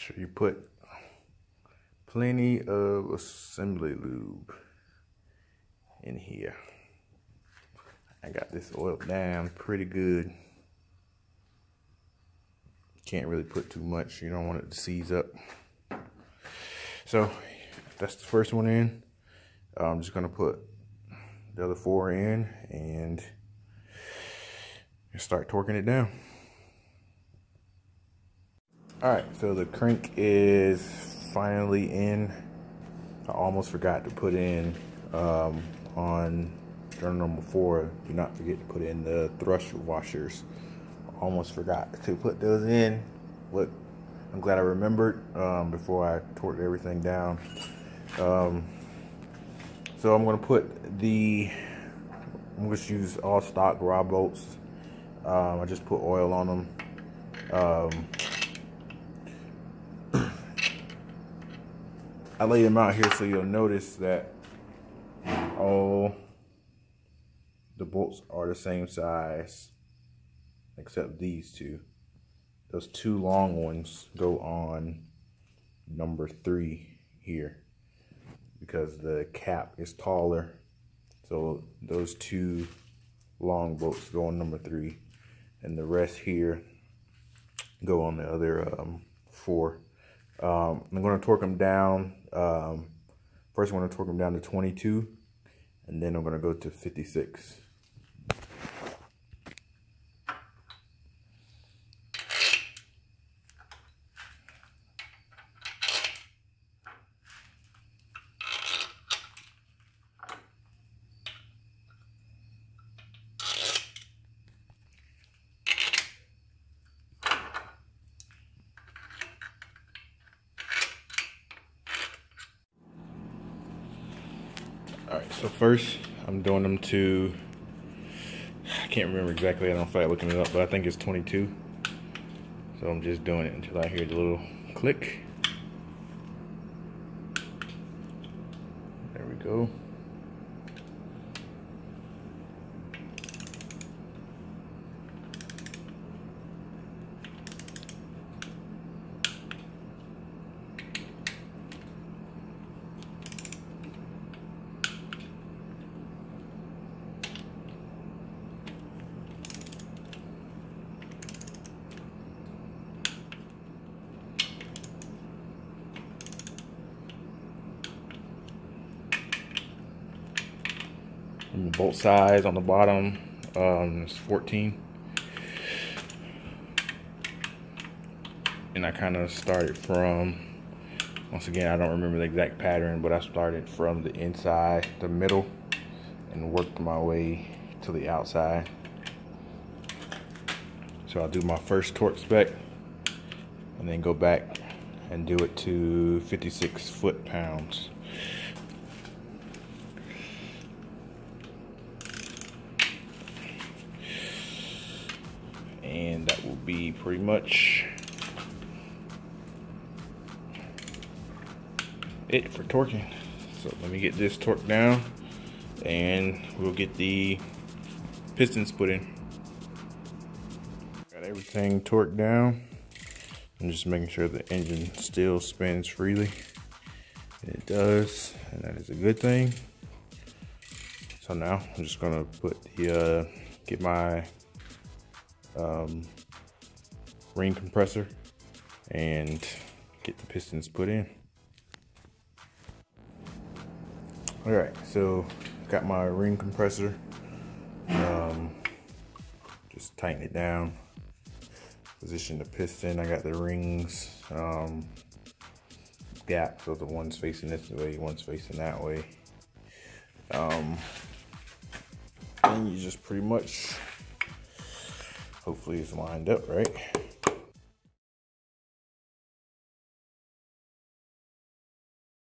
sure you put plenty of assembly lube in here. I got this oiled down pretty good. Can't really put too much, you don't want it to seize up. So that's the first one in. I'm just gonna put the other 4 in and start torquing it down. Alright, so the crank is finally in. I almost forgot to put in on journal number 4, do not forget to put in the thrush washers. Almost forgot to put those in. Look, I'm glad I remembered before I torqued everything down. So I'm going to put I'm going to use all stock rod bolts. I just put oil on them. I laid them out here so you'll notice that all the bolts are the same size except these two. Those 2 long ones go on number 3 here because the cap is taller. So those 2 long bolts go on number 3 and the rest here go on the other 4. I'm going to torque them down. First I'm going to torque them down to 22 and then I'm going to go to 56. Alright, so first I'm doing them to, I can't remember exactly, I don't feel like looking it up, but I think it's 22. So I'm just doing it until I hear the little click. There we go. And the bolt size on the bottom is 14. And I kind of started from, once again, I don't remember the exact pattern, but I started from the inside, the middle, and worked my way to the outside. So I'll do my first torque spec and then go back and do it to 56 foot-pounds. And that will be pretty much it for torquing. So let me get this torqued down and we'll get the pistons put in. Got everything torqued down. I'm just making sure the engine still spins freely. And it does, and that is a good thing. So now I'm just gonna put the get my ring compressor and get the pistons put in. Alright, so got my ring compressor. Just tighten it down. Position the piston. I got the rings gap, so the one's facing this way, one's facing that way. And you just pretty much, hopefully it's lined up right.